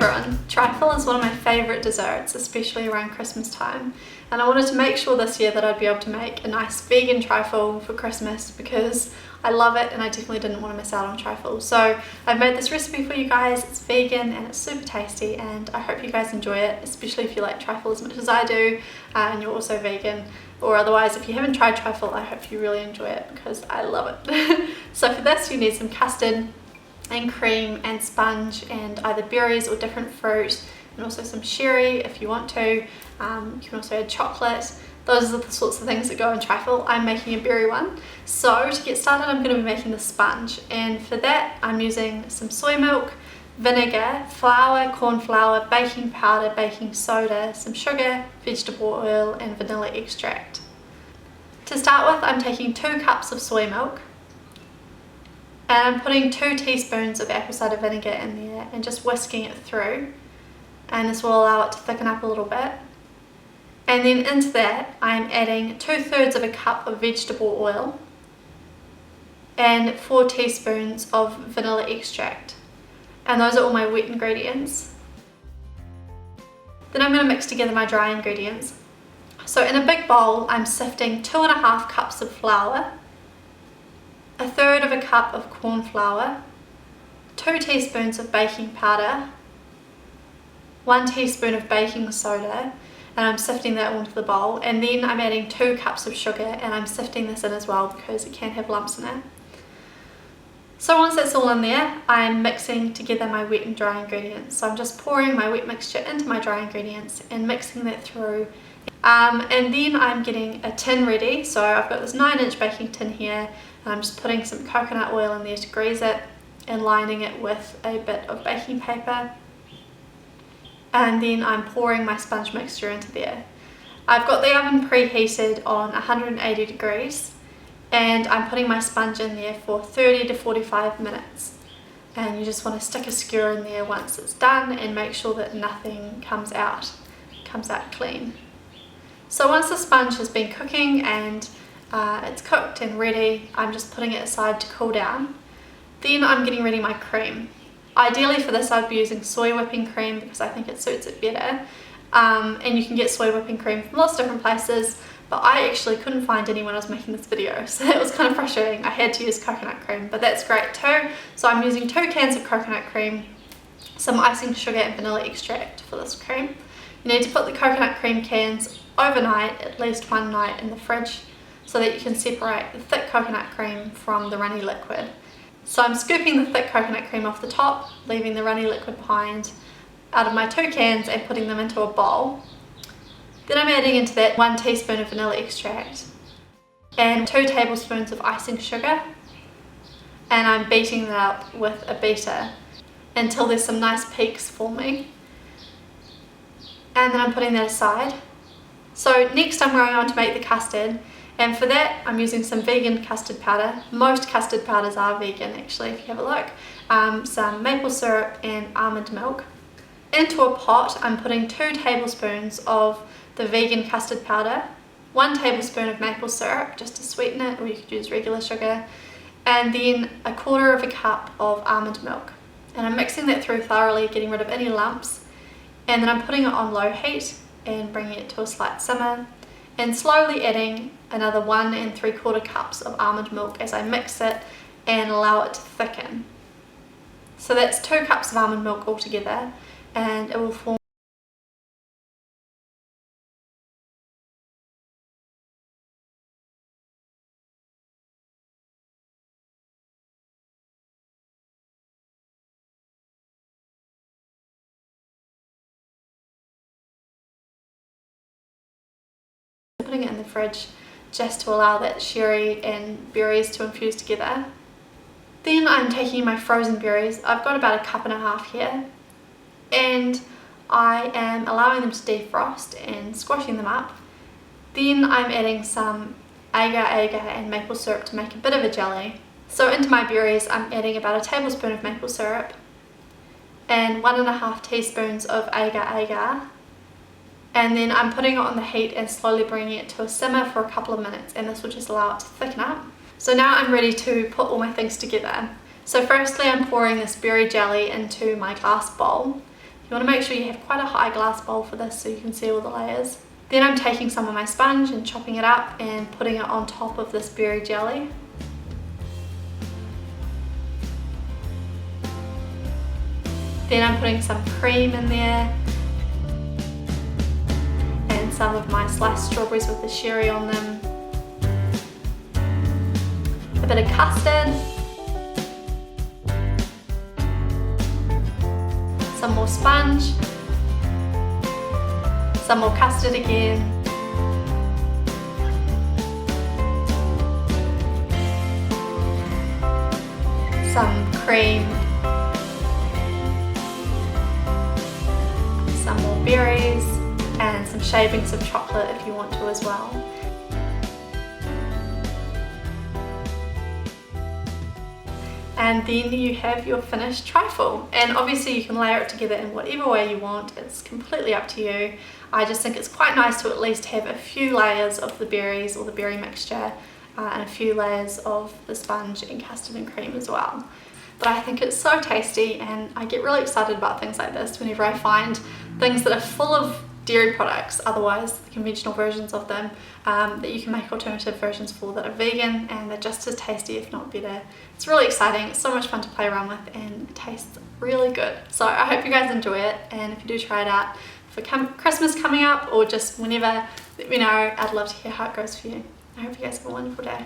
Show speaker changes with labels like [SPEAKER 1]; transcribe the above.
[SPEAKER 1] everyone, trifle is one of my favourite desserts, especially around Christmas time, and I wanted to make sure this year that I'd be able to make a nice vegan trifle for Christmas because I love it and I definitely didn't want to miss out on trifle. So I've made this recipe for you guys. It's vegan and it's super tasty, and I hope you guys enjoy it, especially if you like trifle as much as I do and you're also vegan, or otherwise if you haven't tried trifle, I hope you really enjoy it because I love it. So for this you need some custard and cream and sponge and either berries or different fruit, and also some sherry if you want to. You can also add chocolate. Those are the sorts of things that go in trifle. I'm making a berry one. So to get started, I'm going to be making the sponge, and for that I'm using some soy milk, vinegar, flour, corn flour, baking powder, baking soda, some sugar, vegetable oil and vanilla extract. To start with, I'm taking 2 cups of soy milk, and I'm putting 2 teaspoons of apple cider vinegar in there and just whisking it through, and this will allow it to thicken up a little bit. And then into that I'm adding 2/3 of a cup of vegetable oil and 4 teaspoons of vanilla extract, and those are all my wet ingredients. Then I'm going to mix together my dry ingredients. So in a big bowl I'm sifting 2.5 cups of flour, 1/3 of a cup of corn flour, 2 teaspoons of baking powder, 1 teaspoon of baking soda, and I'm sifting that all into the bowl. And then I'm adding 2 cups of sugar, and I'm sifting this in as well because it can have lumps in it. So once that's all in there, I'm mixing together my wet and dry ingredients. So I'm just pouring my wet mixture into my dry ingredients and mixing that through. And then I'm getting a tin ready. So I've got this 9-inch baking tin here, and I'm just putting some coconut oil in there to grease it and lining it with a bit of baking paper. And then I'm pouring my sponge mixture into there. I've got the oven preheated on 180 degrees, and I'm putting my sponge in there for 30 to 45 minutes. And you just want to stick a skewer in there once it's done and make sure that nothing comes out clean. So once the sponge has been cooking and it's cooked and ready, I'm just putting it aside to cool down. Then I'm getting ready my cream. Ideally for this I'd be using soy whipping cream because I think it suits it better, and you can get soy whipping cream from lots of different places, but I actually couldn't find any when I was making this video, so that was kind of frustrating. I had to use coconut cream, but that's great too. So I'm using 2 cans of coconut cream, some icing sugar and vanilla extract for this cream. You need to put the coconut cream cans overnight, at least one night in the fridge, so that you can separate the thick coconut cream from the runny liquid. So I'm scooping the thick coconut cream off the top, leaving the runny liquid behind out of my 2 cans and putting them into a bowl. Then I'm adding into that 1 teaspoon of vanilla extract and 2 tablespoons of icing sugar, and I'm beating that up with a beater until there's some nice peaks forming, and then I'm putting that aside. So next I'm going on to make the custard. And for that, I'm using some vegan custard powder. Most custard powders are vegan actually, if you have a look. Some maple syrup and almond milk. Into a pot, I'm putting 2 tablespoons of the vegan custard powder, 1 tablespoon of maple syrup, just to sweeten it, or you could use regular sugar, and then 1/4 of a cup of almond milk. And I'm mixing that through thoroughly, getting rid of any lumps, and then I'm putting it on low heat and bringing it to a slight simmer, and slowly adding another 1 3/4 cups of almond milk as I mix it and allow it to thicken. So that's 2 cups of almond milk altogether, and it will form putting it in the fridge just to allow that sherry and berries to infuse together. Then I'm taking my frozen berries. I've got about 1.5 cups here, and I am allowing them to defrost and squashing them up. Then I'm adding some agar and maple syrup to make a bit of a jelly. So into my berries I'm adding about 1 tablespoon of maple syrup and 1.5 teaspoons of agar, and then I'm putting it on the heat and slowly bringing it to a simmer for a couple of minutes, and this will just allow it to thicken up. So now I'm ready to put all my things together. So firstly I'm pouring this berry jelly into my glass bowl. You want to make sure you have quite a high glass bowl for this so you can see all the layers. Then I'm taking some of my sponge and chopping it up and putting it on top of this berry jelly. Then I'm putting some cream in there and some of my sliced strawberries with the sherry on them. A bit of custard. Some more sponge. Some more custard again. Some cream. Some more berries and some shavings of chocolate if you want to as well. And then you have your finished trifle. And obviously you can layer it together in whatever way you want, it's completely up to you. I just think it's quite nice to at least have a few layers of the berries or the berry mixture and a few layers of the sponge and custard and cream as well. But I think it's so tasty, and I get really excited about things like this whenever I find things that are full of dairy products, otherwise the conventional versions of them, that you can make alternative versions for that are vegan and they're just as tasty if not better. It's really exciting, it's so much fun to play around with, and it tastes really good. So I hope you guys enjoy it, and if you do try it out for Christmas coming up or just whenever, let me know. I'd love to hear how it goes for you. I hope you guys have a wonderful day.